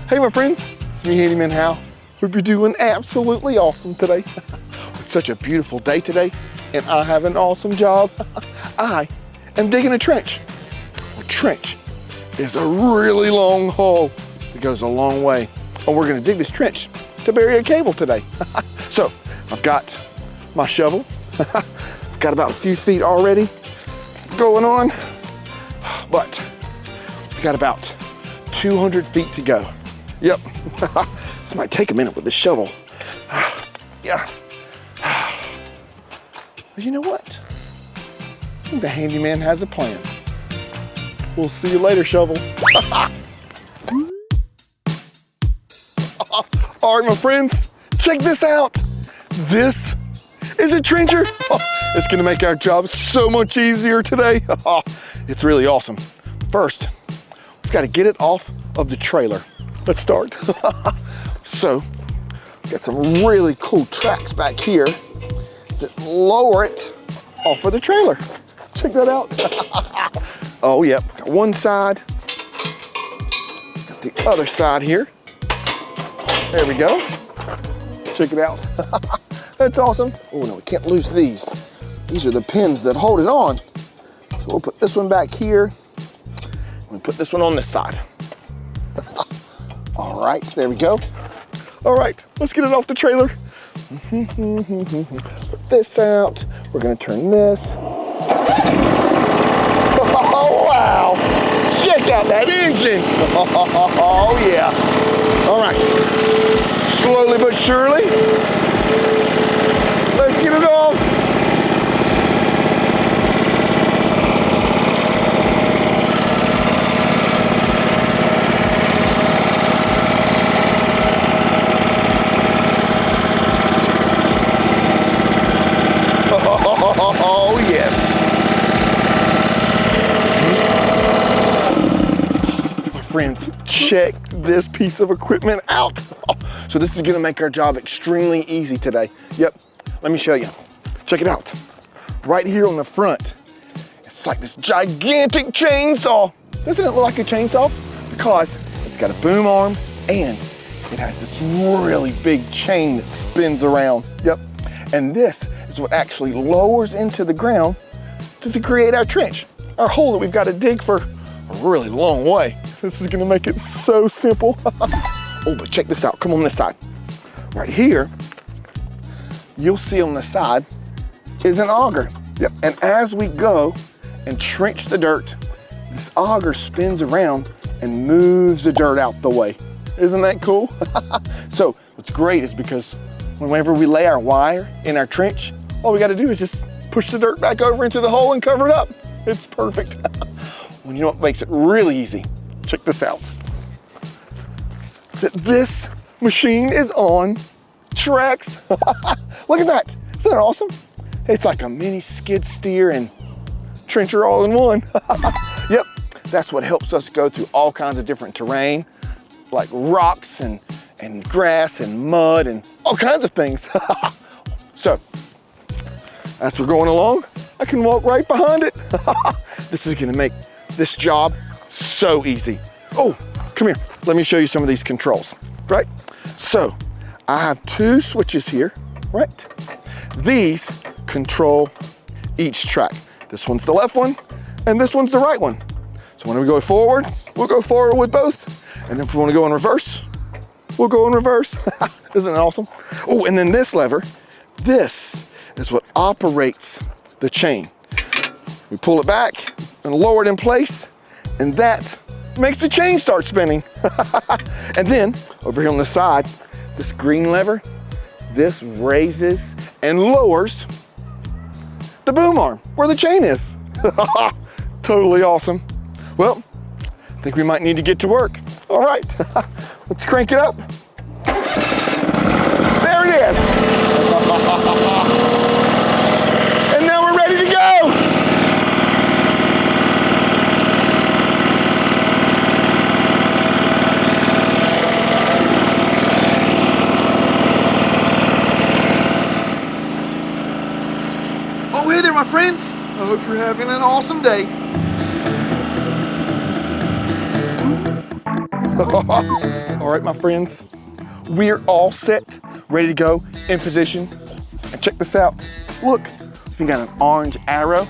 Hey my friends, it's me Handyman Hal. Hope you're doing absolutely awesome today. It's such a beautiful day today and I have an awesome job. I am digging a trench. A trench is a really long hole that goes a long way. And we're gonna dig this trench to bury a cable today. So I've got my shovel. I've got about a few feet already going on, but I've got about 200 feet to go. Yep, this might take a minute with the shovel. Yeah. But you know what? I think the handyman has a plan. We'll see you later, shovel. All right, my friends, check this out. This is a trencher. It's gonna make our job so much easier today. It's really awesome. First, we've got to get it off of the trailer. Let's start. So, got some really cool tracks back here that lower it off of the trailer. Check that out. Oh, yep, got one side. Got the other side here. There we go. Check it out. That's awesome. Oh no, we can't lose these. These are the pins that hold it on. So we'll put this one back here. We'll put this one on this side. All right, there we go. All right, let's get it off the trailer. Put this out. We're gonna turn this. Oh, wow. Check out that engine. Oh, yeah. All right, slowly but surely. Let's get it off. Oh, yes. My friends, check this piece of equipment out. So this is gonna make our job extremely easy today. Yep, let me show you. Check it out. Right here on the front, it's like this gigantic chainsaw. Doesn't it look like a chainsaw? Because it's got a boom arm and it has this really big chain that spins around. Yep, and this is what actually lowers into the ground to create our trench, our hole that we've got to dig for a really long way. This is gonna make it so simple. Oh, but check this out, come on this side. Right here, you'll see on the side is an auger. Yep, and as we go and trench the dirt, this auger spins around and moves the dirt out the way. Isn't that cool? So what's great is because whenever we lay our wire in our trench, all we gotta do is just push the dirt back over into the hole and cover it up. It's perfect. Well, you know what makes it really easy? Check this out. That this machine is on tracks. Look at that, isn't that awesome? It's like a mini skid steer and trencher all in one. Yep, that's what helps us go through all kinds of different terrain, like rocks and grass and mud and all kinds of things. So, as we're going along, I can walk right behind it. This is gonna make this job so easy. Oh, come here, let me show you some of these controls, right? So, I have two switches here, right? These control each track. This one's the left one, and this one's the right one. So when we go forward, we'll go forward with both. And then if we wanna go in reverse, we'll go in reverse. Isn't that awesome? Oh, and then this lever, this is what operates the chain. We pull it back and lower it in place, and that makes the chain start spinning. And then over here on the side, this green lever, this raises and lowers the boom arm where the chain is. Totally awesome. Well, I think we might need to get to work. All right, let's crank it up. There it is. And now we're ready to go. Oh, hey there, my friends. I hope you're having an awesome day. All right, my friends. We're all set, ready to go, in position. And check this out. Look, we got an orange arrow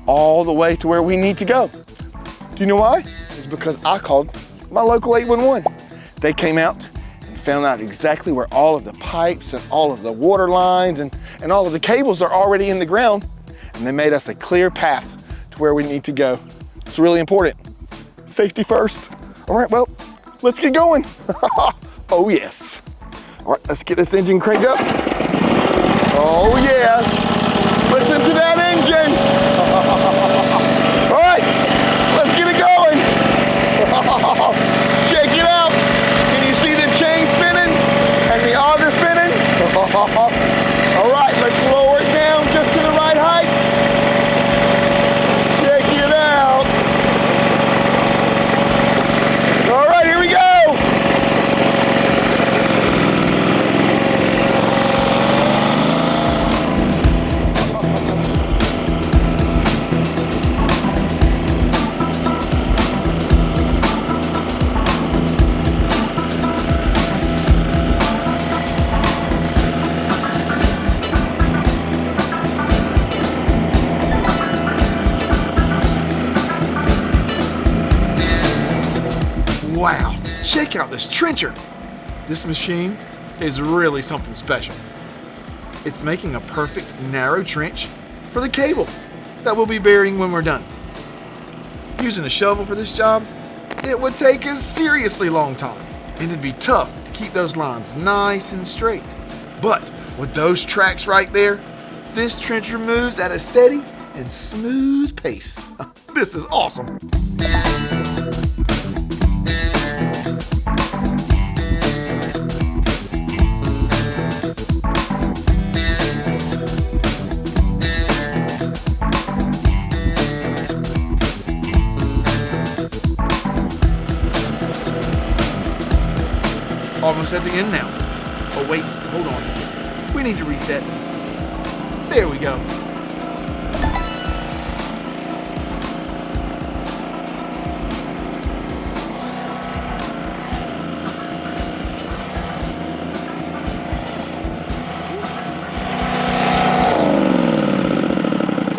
all the way to where we need to go. Do you know why? It's because I called my local 811. They came out and found out exactly where all of the pipes and all of the water lines and all of the cables are already in the ground. And they made us a clear path to where we need to go. It's really important. Safety first. All right, well, let's get going. Oh yes. All right, let's get this engine cranked up. Oh yes. Listen to that engine. All right, let's get it going. Check it out. Can you see the chain spinning and the auger spinning? All right, let's lower it down just to the right height. Check it out. All right, here we go. Wow, check out this trencher. This machine is really something special. It's making a perfect narrow trench for the cable that we'll be burying when we're done. Using a shovel for this job, it would take a seriously long time, and it'd be tough to keep those lines nice and straight. But with those tracks right there, this trencher moves at a steady and smooth pace. This is awesome. Almost at the end now. Oh wait, hold on. We need to reset. There we go.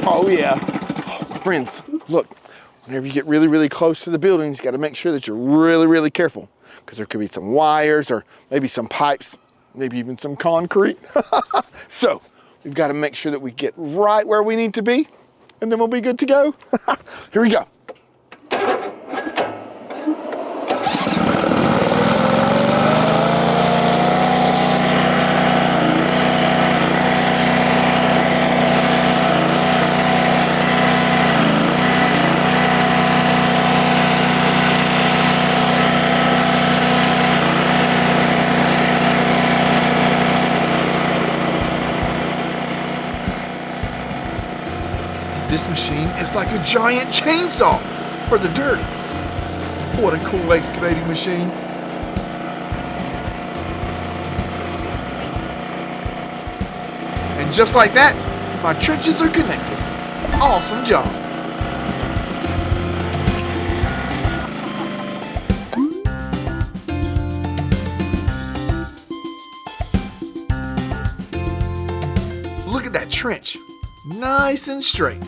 Oh yeah. Friends, look, whenever you get really, really close to the buildings, you gotta make sure that you're really, really careful, because there could be some wires or maybe some pipes, maybe even some concrete. So we've got to make sure that we get right where we need to be, and then we'll be good to go. Here we go. This machine is like a giant chainsaw for the dirt. What a cool excavating machine. And just like that, my trenches are connected. Awesome job. Look at that trench. Nice and straight.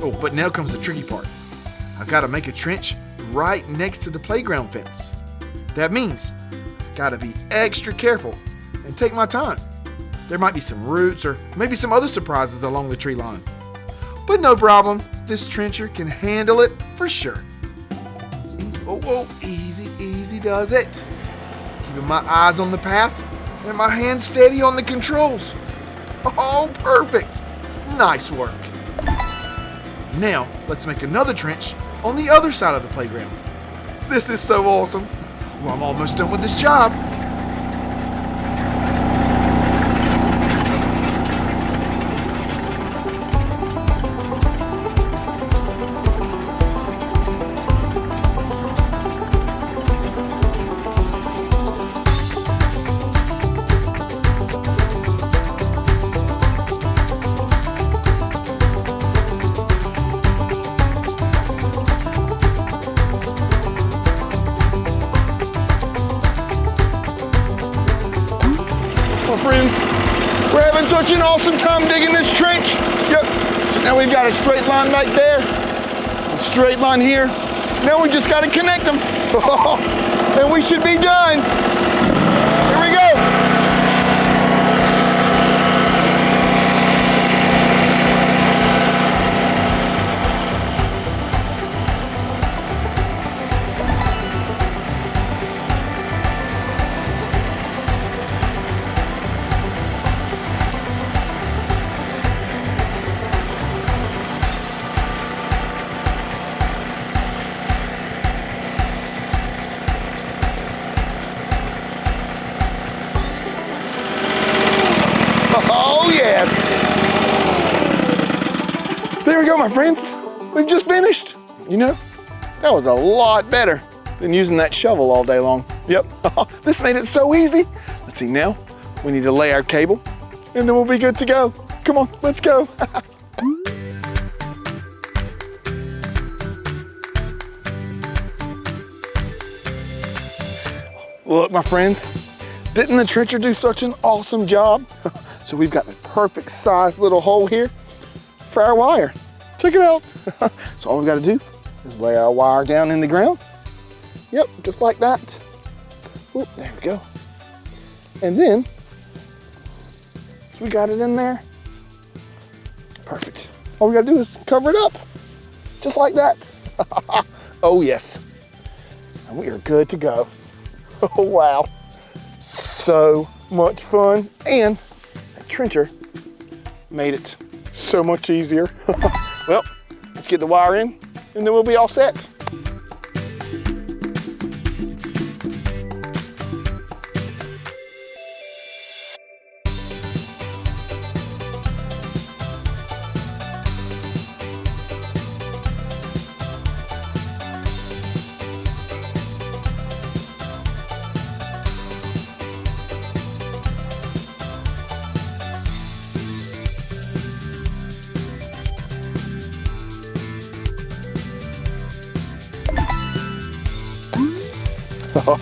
Oh, but now comes the tricky part. I've got to make a trench right next to the playground fence. That means I've got to be extra careful and take my time. There might be some roots or maybe some other surprises along the tree line. But no problem, this trencher can handle it for sure. Oh, easy, easy does it. Keeping my eyes on the path and my hands steady on the controls. Oh, perfect. Nice work. Now, let's make another trench on the other side of the playground. This is so awesome. Well, I'm almost done with this job. my friends. We're having such an awesome time digging this trench. Yep. So now we've got a straight line back there, a straight line here. Now we just got to connect them. And we should be done. Here we go. Oh, yes. There we go, my friends. We've just finished. You know, that was a lot better than using that shovel all day long. Yep, this made it so easy. Let's see, now we need to lay our cable and then we'll be good to go. Come on, let's go. Look, my friends, didn't the trencher do such an awesome job? So we've got the perfect size little hole here for our wire. Check it out. So all we've got to do is lay our wire down in the ground. Yep, just like that. Oop, there we go. And then, so we got it in there. Perfect. All we got to do is cover it up, just like that. Oh yes, and we are good to go. Oh wow, so much fun, and that trencher made it so much easier. Well, let's get the wire in and then we'll be all set.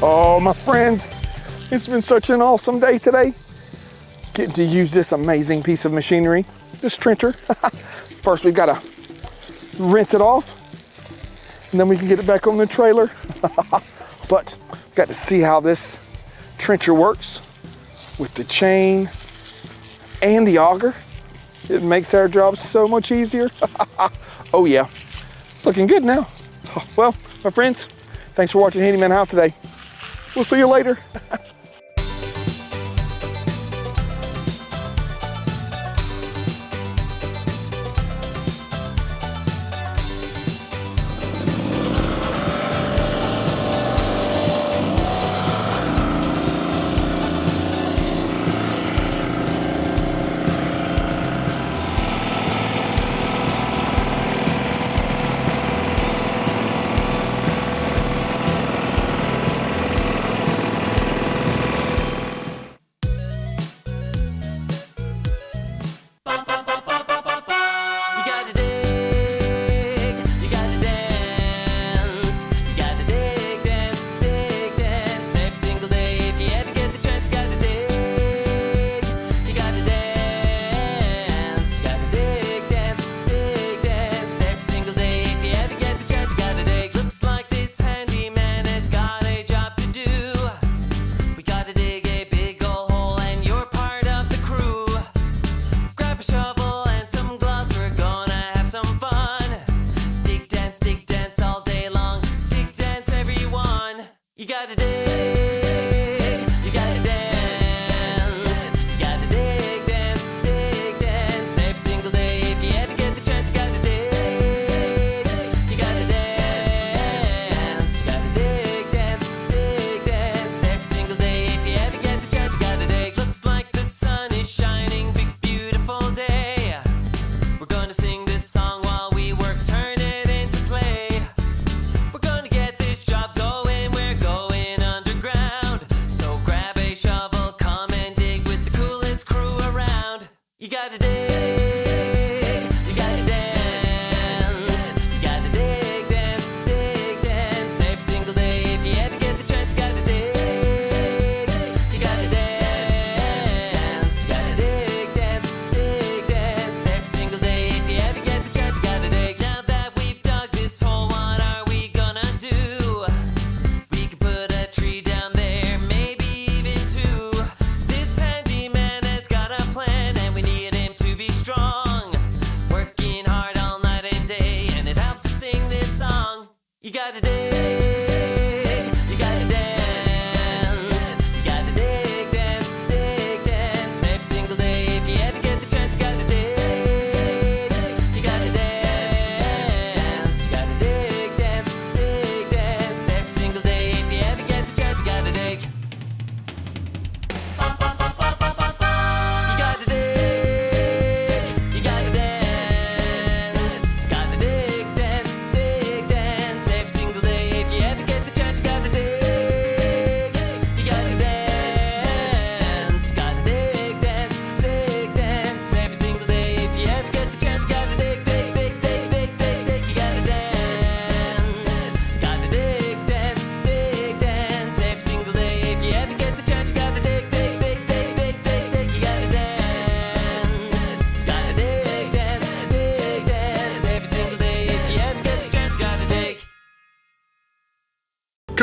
Oh, my friends, it's been such an awesome day today. Getting to use this amazing piece of machinery, this trencher. First, we've got to rinse it off, and then we can get it back on the trailer. But we've got to see how this trencher works with the chain and the auger. It makes our job so much easier. Oh yeah, it's looking good now. Well, my friends, thanks for watching Handyman Hal today. We'll see you later.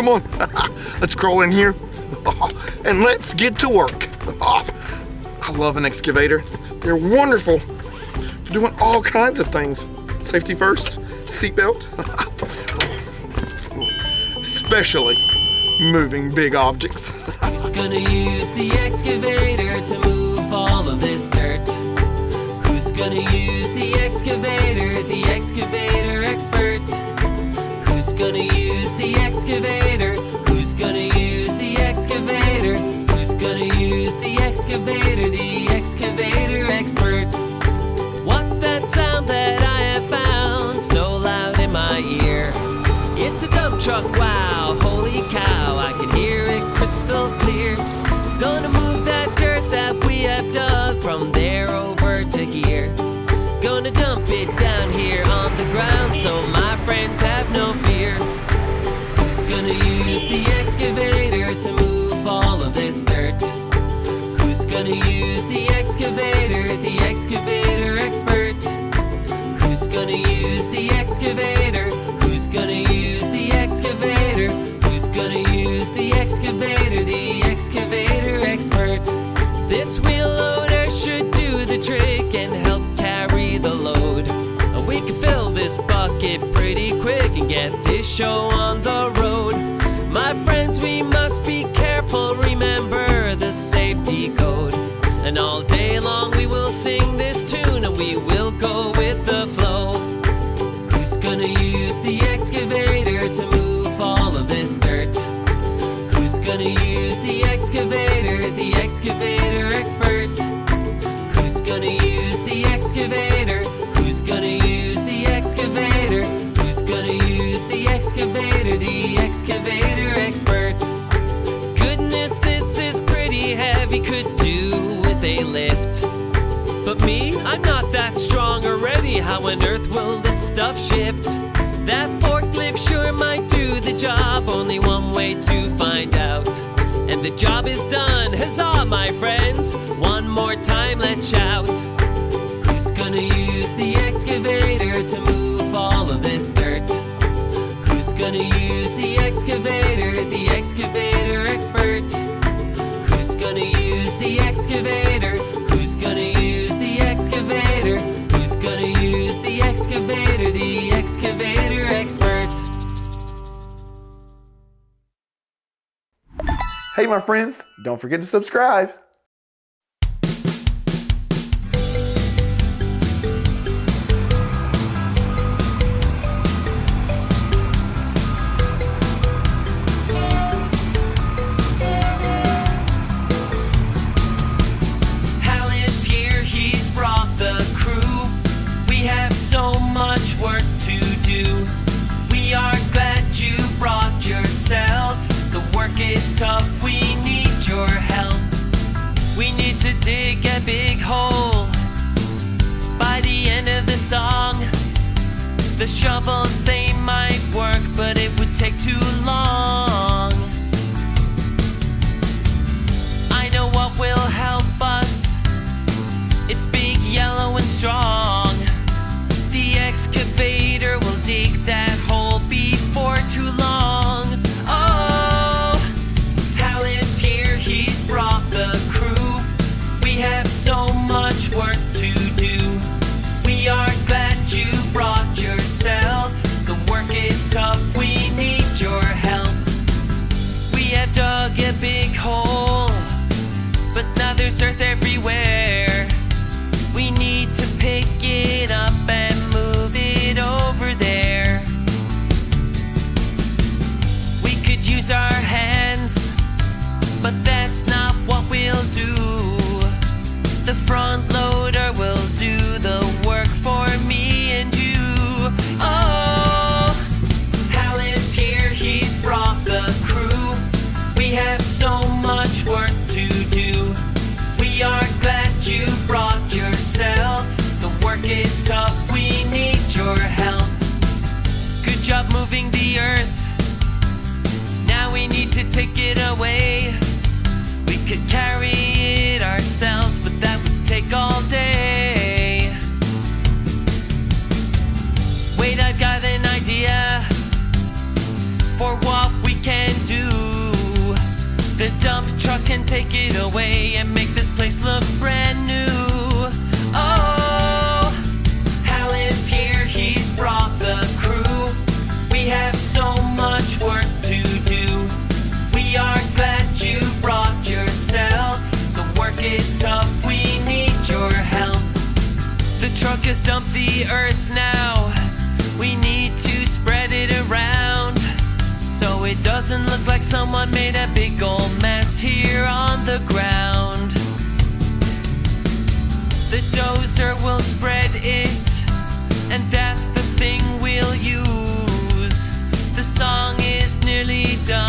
Come on, let's crawl in here and let's get to work. I love an excavator. They're wonderful for doing all kinds of things. Safety first, seatbelt, especially moving big objects. Who's gonna use the excavator to move all of this dirt? Who's gonna use the excavator expert? Who's gonna use the excavator? Who's gonna use the excavator? Who's gonna use the excavator expert? What's that sound that I have found so loud in my ear? It's a dump truck, wow, holy cow, I can hear it crystal clear. Gonna move that dirt that we have dug from there over to here. Gonna dump it down here on the ground so my friends have no fear. Who's gonna use the excavator to move all of this dirt? Who's gonna use the excavator expert? Who's gonna use the excavator? Who's gonna use the excavator? Who's gonna use the excavator expert? This wheel loader should do the trick and help carry the load. We can fill this bucket pretty quick and get this show on the road. My friends, we must be careful, remember the safety code. And all day long we will sing this tune and we will go with the flow. Who's gonna use the excavator to move all of this dirt? Who's gonna use the excavator expert? Who's gonna use the excavator? Who's gonna use the excavator? Who's gonna use the excavator expert? Goodness, this is pretty heavy, could do with a lift. But me, I'm not that strong already, how on earth will this stuff shift? That forklift sure might do the job, only one way to find out. And the job is done, huzzah my friends, one more time let's shout. Who's gonna use the excavator to move all of this dirt? Who's gonna use the excavator expert? Who's gonna use the excavator? Who's gonna use the excavator? Who's gonna use the excavator expert? Hey, my friends, don't forget to subscribe. Hal is here, he's brought the crew. We have so much work to do. We are glad you brought yourself. The work is tough, we need your help. We need to dig a big hole. By the end of the song, the shovels, they might work, but it would take too long. I know what will help us. It's big, yellow, and strong. The excavator will dig that hole before too long. Oh, Hal is here, he's brought the crew. We have so much work to do. We are glad you brought yourself. The work is tough, we need your help. We have dug a big hole, but now there's earth everywhere. We need to pick it up and move it over there. We could use our hands, but that's not what we'll do. The front loader will do the work for me and you. Oh, Hal is here, he's brought the crew. We have so much work to do. We are glad you brought yourself. The work is tough, we need your help. Good job moving the earth. Now we need to take it away. We could carry it ourselves, but that would take all day. Wait, I've got an idea for what we can take it away and make this place look brand new. Oh, Hal is here, he's brought the crew. We have so much work to do. We are glad you brought yourself. The work is tough, we need your help. The truck has dumped the earth now. We need to spread it around, so it doesn't look like someone made a big old mess here on the ground. The dozer will spread it, and that's the thing we'll use. The song is nearly done.